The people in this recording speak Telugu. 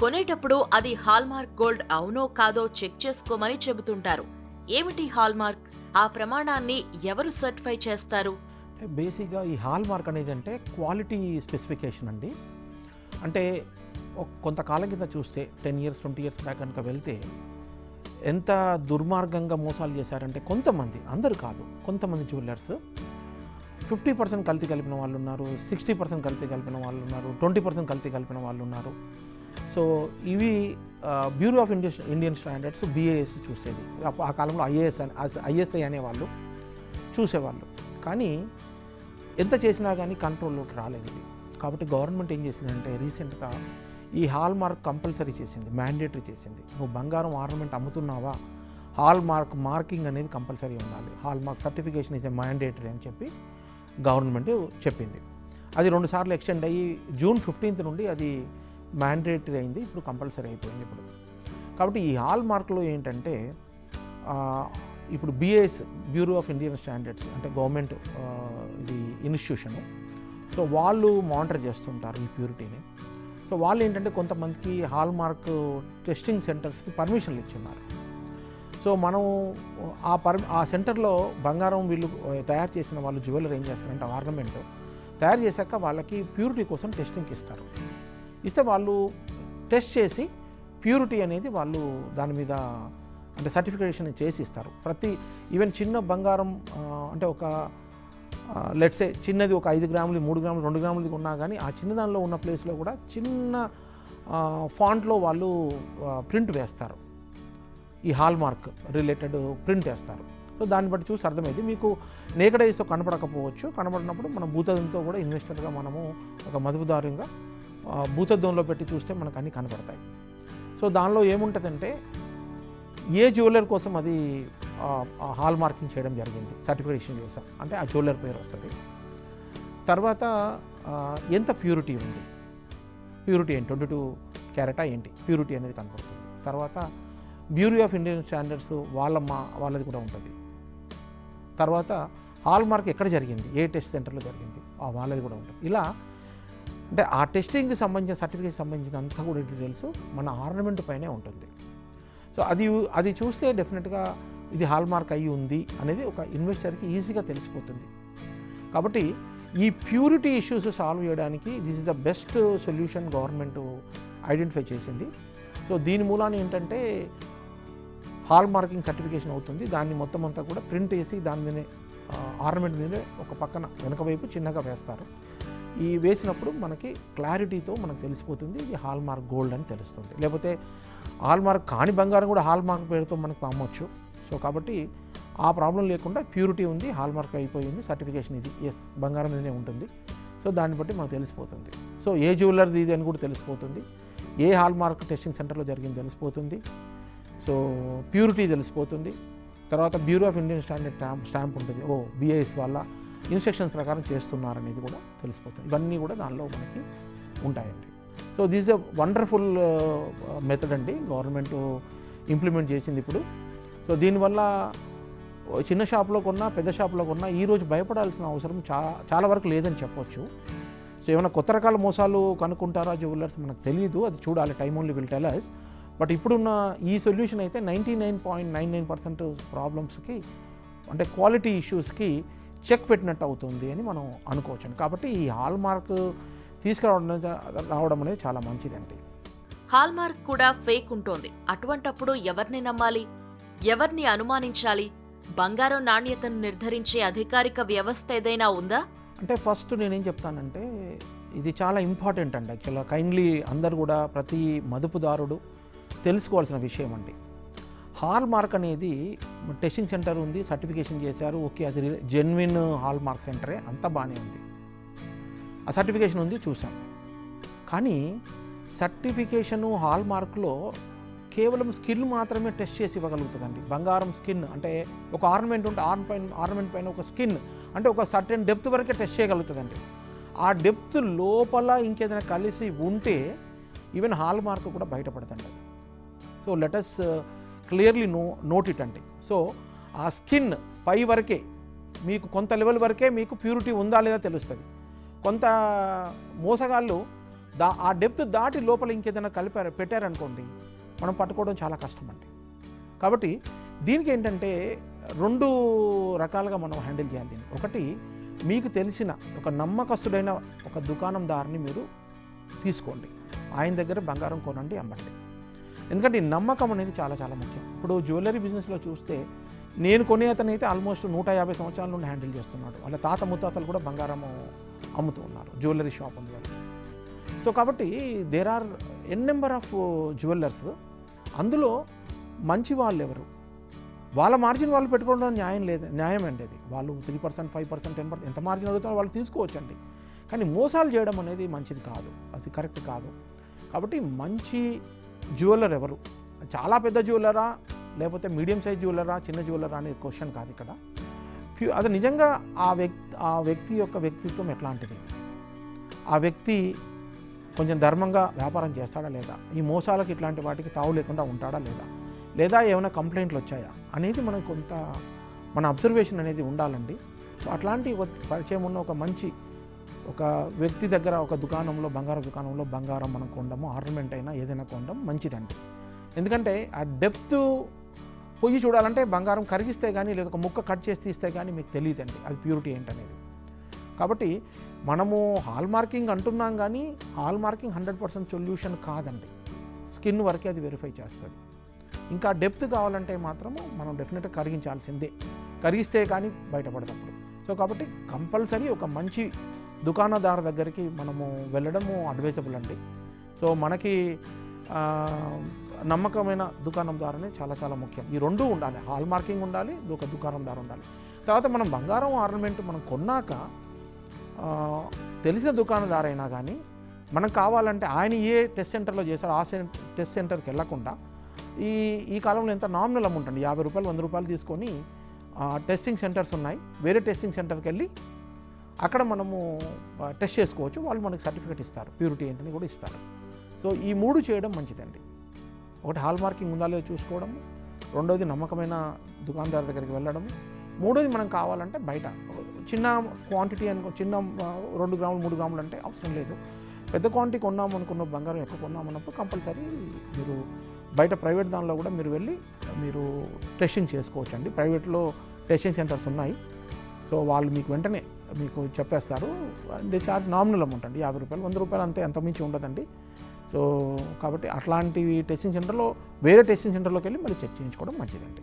కొనేటప్పుడు అది హాల్మార్క్ గోల్డ్ అవునో కాదో చెక్ చేసుకోమని చెబుతుంటారు. ఏమిటి హాల్మార్క్? ఆ ప్రమాణాన్ని ఎవరు సర్టిఫై చేస్తారు? బేసిక్‌గా ఈ హాల్ మార్క్ అనేది అంటే క్వాలిటీ స్పెసిఫికేషన్ అండి. అంటే కొంతకాలం కింద చూస్తే 10 ఇయర్స్ 20 ఇయర్స్ బ్యాక్ కనుక వెళ్తే ఎంత దుర్మార్గంగా మోసాలు చేశారంటే కొంతమంది, అందరూ కాదు, కొంతమంది జ్యువెలర్స్ 50% కల్తీ కలిపిన వాళ్ళు ఉన్నారు, 60% కల్తీ కలిపిన వాళ్ళు ఉన్నారు, 20% కల్తీ కలిపిన వాళ్ళు ఉన్నారు. సో ఇవి bureau of Indian standards BIS చూసేది. ఆ కాలంలో ISI అనేవాళ్ళు చూసేవాళ్ళు. కానీ ఎంత చేసినా కానీ కంట్రోల్లోకి రాలేదు ఇది. కాబట్టి గవర్నమెంట్ ఏం చేసిందంటే రీసెంట్గా ఈ హాల్ మార్క్ కంపల్సరీ చేసింది, మ్యాండేటరీ చేసింది. నువ్వు బంగారం ఆర్నమెంట్ అమ్ముతున్నావా, హాల్ మార్క్ మార్కింగ్ అనేది కంపల్సరీ ఉండాలి, hall mark certification is a mandatory అని చెప్పి గవర్నమెంట్ చెప్పింది. అది 2 సార్లు ఎక్స్టెండ్ అయ్యి June 15th నుండి అది మ్యాండేటరీ అయింది, ఇప్పుడు కంపల్సరీ అయిపోయింది ఇప్పుడు. కాబట్టి ఈ హాల్ మార్క్లో ఏంటంటే ఇప్పుడు BIS bureau of Indian standards అంటే గవర్నమెంట్ ఇది ఇన్స్టిట్యూషను. సో వాళ్ళు మానిటర్ చేస్తుంటారు ఈ ప్యూరిటీని. సో వాళ్ళు ఏంటంటే కొంతమందికి హాల్ మార్క్ టెస్టింగ్ సెంటర్స్కి పర్మిషన్లు ఇచ్చున్నారు. సో మనం ఆ సెంటర్లో బంగారం వీళ్ళు తయారు చేసిన వాళ్ళు జ్యువెలరీ ఏం చేస్తారంటే ఆర్నమెంట్ తయారు చేశాక వాళ్ళకి ప్యూరిటీ కోసం టెస్టింగ్కి ఇస్తారు. ఇస్తే వాళ్ళు టెస్ట్ చేసి ప్యూరిటీ అనేది వాళ్ళు దాని మీద అంటే సర్టిఫికేషన్ చేసి ఇస్తారు. ఈవెన్ చిన్న బంగారం అంటే ఒక లెట్సే చిన్నది ఒక 5 గ్రాములు 3 గ్రాములు 2 గ్రాములది ఉన్నా కానీ ఆ చిన్నదానిలో ఉన్న ప్లేస్లో కూడా చిన్న ఫాంట్లో వాళ్ళు ప్రింట్ వేస్తారు, ఈ హాల్ మార్క్ రిలేటెడ్ ప్రింట్ వేస్తారు. సో దాన్ని బట్టి చూసి అర్థమైంది. మీకు నేకడ్ ఐస్తో కనపడకపోవచ్చు, కనపడినప్పుడు మనం భూతద్దంతో కూడా ఇన్వెస్టర్గా మనము ఒక మదుపుదారుగా భూతద్దంలో పెట్టి చూస్తే మనకు అన్నీ కనపడతాయి. సో దానిలో ఏముంటుందంటే ఏ జ్యువెలర్ కోసం అది హాల్ మార్కింగ్ చేయడం జరిగింది, సర్టిఫికేషన్ చేసాం అంటే ఆ జ్యువెలర్ పేరు వస్తుంది. తర్వాత ఎంత ప్యూరిటీ ఉంది, ప్యూరిటీ ఏంటి, 22 క్యారెటా ఏంటి ప్యూరిటీ అనేది కనపడుతుంది. తర్వాత బ్యూరో ఆఫ్ ఇండియన్ స్టాండర్డ్స్ వాళ్ళది కూడా ఉంటుంది. తర్వాత హాల్ మార్క్ ఎక్కడ జరిగింది, ఏ టెస్ట్ సెంటర్లో జరిగింది, వాళ్ళది కూడా ఉంటుంది. ఇలా అంటే ఆ టెస్టింగ్కి సంబంధించిన సర్టిఫికేట్ సంబంధించిన అంతా కూడా డీటెయిల్స్ మన ఆర్నమెంట్ పైనే ఉంటుంది. సో అది చూస్తే డెఫినెట్గా ఇది హాల్ మార్క్ అయ్యి ఉంది అనేది ఒక ఇన్వెస్టర్కి ఈజీగా తెలిసిపోతుంది. కాబట్టి ఈ ప్యూరిటీ ఇష్యూస్ సాల్వ్ చేయడానికి this is the best solution government identify చేసింది. సో దీని మూలాన ఏంటంటే హాల్ మార్కింగ్ సర్టిఫికేషన్ అవుతుంది. దాన్ని మొత్తం అంతా కూడా ప్రింట్ వేసి దాని మీదే ఆర్నమెంట్ మీదే ఒక పక్కన వెనక వైపు చిన్నగా వేస్తారు. ఈ వేసినప్పుడు మనకి క్లారిటీతో మనకు తెలిసిపోతుంది ఇది హాల్ మార్క్ గోల్డ్ అని తెలుస్తుంది. లేకపోతే హాల్ మార్క్ కాని బంగారం కూడా హాల్ మార్క్ పేరుతో మనకు అమ్మొచ్చు. సో కాబట్టి ఆ ప్రాబ్లం లేకుండా ప్యూరిటీ ఉంది, హాల్ మార్క్ అయిపోయింది, సర్టిఫికేషన్ ఇది బంగారం మీదనే ఉంటుంది. సో దాన్ని బట్టి మనకు తెలిసిపోతుంది. సో ఏ జ్యువెలర్ది ఇది అని కూడా తెలిసిపోతుంది, ఏ హాల్ మార్క్ టెస్టింగ్ సెంటర్లో జరిగింది తెలిసిపోతుంది. సో ప్యూరిటీ తెలిసిపోతుంది. తర్వాత bureau of Indian standard stamp ఉంటుంది, BIS వాళ్ళ ఇన్స్ట్రక్షన్స్ ప్రకారం చేస్తున్నారనేది కూడా తెలిసిపోతుంది. ఇవన్నీ కూడా దానిలో మనకి ఉంటాయండి. So this a wonderful method అండి గవర్నమెంట్ ఇంప్లిమెంట్ చేసింది ఇప్పుడు. సో దీనివల్ల చిన్న షాప్లో కొన్నా పెద్ద షాప్లో కొన్నా ఈరోజు భయపడాల్సిన అవసరం చాలా వరకు లేదని చెప్పొచ్చు. సో ఏమైనా కొత్త రకాల మోసాలు కనుక్కుంటారా జ్యువెలర్స్ మనకు తెలియదు, అది చూడాలి, time only will tell us. But ఇప్పుడున్న ఈ సొల్యూషన్ అయితే 99.99% ప్రాబ్లమ్స్కి అంటే క్వాలిటీ ఇష్యూస్కి చెక్ పెట్టినట్టు అవుతుంది అని మనం అనుకోవచ్చు. కాబట్టి ఈ హాల్ మార్క్ తీసుకురావడం అనేది చాలా మంచిదండి. హాల్ మార్క్ కూడా ఫేక్ ఉంటుంది. అటువంటప్పుడు ఎవరిని నమ్మాలి, ఎవరిని అనుమానించాలి? బంగారం నాణ్యతను నిర్ధారించే అధికారిక వ్యవస్థ ఏదైనా ఉందా? అంటే ఫస్ట్ నేనేం చెప్తానంటే ఇది చాలా ఇంపార్టెంట్ అండి. యాక్చువల్గా కైండ్లీ అందరు కూడా ప్రతి మదుపుదారుడు తెలుసుకోవాల్సిన విషయం అండి. హాల్ మార్క్ అనేది టెస్టింగ్ సెంటర్ ఉంది, సర్టిఫికేషన్ చేశారు, ఓకే అది జెన్యున్ హాల్ మార్క్ సెంటరే, అంతా బాగానే ఉంది, ఆ సర్టిఫికేషన్ ఉంది చూసాం. కానీ సర్టిఫికేషను హాల్ మార్క్లో కేవలం స్కిన్ మాత్రమే టెస్ట్ చేసి ఇవ్వగలుగుతుందండి. బంగారం స్కిన్ అంటే ఒక ఆర్నమెంట్ ఉంటే ఆర్నమెంట్ పైన ఒక స్కిన్ అంటే ఒక సర్టెన్ డెప్త్ వరకే టెస్ట్ చేయగలుగుతుందండి. ఆ డెప్త్ లోపల ఇంకేదైనా కలిసి ఉంటే ఈవెన్ హాల్ మార్క్ కూడా బయటపడుతుంది అది. So let us clearly note it అండి. సో ఆ స్కిన్ పై వరకే మీకు కొంత లెవెల్ వరకే మీకు ప్యూరిటీ ఉందా లేదా తెలుస్తుంది. కొంత మోసగాళ్ళు ఆ డెప్త్ దాటి లోపల ఇంకేదైనా పెట్టారనుకోండి, మనం పట్టుకోవడం చాలా కష్టం అండి. కాబట్టి దీనికి ఏంటంటే 2 రకాలుగా మనం హ్యాండిల్ చేయాలి. ఒకటి, మీకు తెలిసిన ఒక నమ్మకస్తుడైన ఒక దుకాణందారుని మీరు తీసుకోండి, ఆయన దగ్గర బంగారం కొనండి, అమ్మండి. ఎందుకంటే ఈ నమ్మకం అనేది చాలా చాలా ముఖ్యం. ఇప్పుడు జ్యువెలరీ బిజినెస్లో చూస్తే నేను కొనే అతనైతే ఆల్మోస్ట్ 150 సంవత్సరాల నుండి హ్యాండిల్ చేస్తున్నాడు. వాళ్ళ తాత ముత్తాతలు కూడా బంగారము అమ్ముతూ ఉన్నారు, జ్యువెలరీ షాప్ ఉంది వాళ్ళకి. సో కాబట్టి there are n number of jewellers. అందులో మంచి వాళ్ళు ఎవరు, వాళ్ళ మార్జిన్ వాళ్ళు పెట్టుకోవడం న్యాయం అండి. అది వాళ్ళు 3%, 5%, 10% ఎంత మార్జిన్ అడుగుతారో వాళ్ళు తీసుకోవచ్చండి. కానీ మోసాలు చేయడం అనేది మంచిది కాదు, అది కరెక్ట్ కాదు. కాబట్టి మంచి జ్యువెలర్ ఎవరు, చాలా పెద్ద జ్యువెలరా లేకపోతే మీడియం సైజ్ జ్యువెలరా చిన్న జ్యువెలరా అనేది క్వశ్చన్ కాదు ఇక్కడ. అది నిజంగా ఆ వ్యక్తి యొక్క వ్యక్తిత్వం ఎట్లాంటిది, ఆ వ్యక్తి కొంచెం ధర్మంగా వ్యాపారం చేస్తాడా లేదా, ఈ మోసాలకు ఇట్లాంటి వాటికి తావు లేకుండా ఉంటాడా లేదా ఏమైనా కంప్లైంట్లు వచ్చాయా అనేది మనకు కొంత మన అబ్జర్వేషన్ అనేది ఉండాలండి. సో అట్లాంటి పరిచయం ఉన్న ఒక వ్యక్తి దగ్గర ఒక దుకాణంలో బంగారం మనం కొనడము, ఆర్నమెంట్ అయినా ఏదైనా కొనడం మంచిదండి. ఎందుకంటే ఆ డెప్త్ పొయ్యి చూడాలంటే బంగారం కరిగిస్తే కానీ లేదా ఒక ముక్క కట్ చేసి తీస్తే కానీ మీకు తెలియదండి అది ప్యూరిటీ ఏంటనేది. కాబట్టి మనము హాల్ మార్కింగ్ అంటున్నాం కానీ హాల్ మార్కింగ్ 100% సొల్యూషన్ కాదండి. స్కిన్ వరకే అది వెరిఫై చేస్తుంది. ఇంకా డెప్త్ కావాలంటే మాత్రము మనం డెఫినెట్గా కరిగించాల్సిందే, కరిగిస్తే కానీ బయటపడేటప్పుడు. సో కాబట్టి కంపల్సరీ ఒక మంచి దుకాణదారు దగ్గరికి మనము వెళ్ళడము అడ్వైజబుల్ అండి. సో మనకి నమ్మకమైన దుకాణందారునే చాలా చాలా ముఖ్యం. ఈ 2 ఉండాలి, హాల్ మార్కింగ్ ఉండాలి, ఒక దుకాణందారు ఉండాలి. తర్వాత మనం బంగారం ఆర్నమెంట్ మనం కొన్నాక తెలిసిన దుకాణదారు అయినా కానీ మనం కావాలంటే ఆయన ఏ టెస్ట్ సెంటర్లో చేశారో ఆ టెస్ట్ సెంటర్కి వెళ్ళకుండా ఈ కాలంలో ఎంత నామినల్ అమౌంట్ అండి, 50 రూపాయలు 100 రూపాయలు తీసుకొని టెస్టింగ్ సెంటర్స్ ఉన్నాయి, వేరే టెస్టింగ్ సెంటర్కి వెళ్ళి అక్కడ మనము టెస్ట్ చేసుకోవచ్చు. వాళ్ళు మనకి సర్టిఫికేట్ ఇస్తారు, ప్యూరిటీ ఏంటని కూడా ఇస్తారు. సో ఈ 3 చేయడం మంచిదండి. ఒకటి హాల్ మార్కింగ్ ఉందా లేదో చూసుకోవడము, రెండోది నమ్మకమైన దుకాణదారు దగ్గరికి వెళ్ళడము, మూడోది మనం కావాలంటే బయట చిన్న క్వాంటిటీ చిన్న 2 గ్రాములు 3 గ్రాములు అంటే అవసరం లేదు. పెద్ద క్వాంటిటీ కొన్నాము అనుకున్న బంగారం ఎక్కువ కొన్నామన్నప్పుడు కంపల్సరీ మీరు బయట ప్రైవేట్ దానిలో కూడా మీరు వెళ్ళి మీరు టెస్టింగ్ చేసుకోవచ్చు అండి. ప్రైవేట్లో టెస్టింగ్ సెంటర్స్ ఉన్నాయి. సో వాళ్ళు మీకు వెంటనే మీకు చెప్పేస్తారు. దే చార్జ్ నామినల్ అమౌంట్ అండి, 50 రూపాయలు 100 రూపాయలు అంతే, అంత మించి ఉండదండి. సో కాబట్టి అట్లాంటివి టెస్టింగ్ సెంటర్లో వేరే టెస్టింగ్ సెంటర్లోకి వెళ్ళి మళ్ళీ చెక్ చేయించుకోవడం మంచిదండి.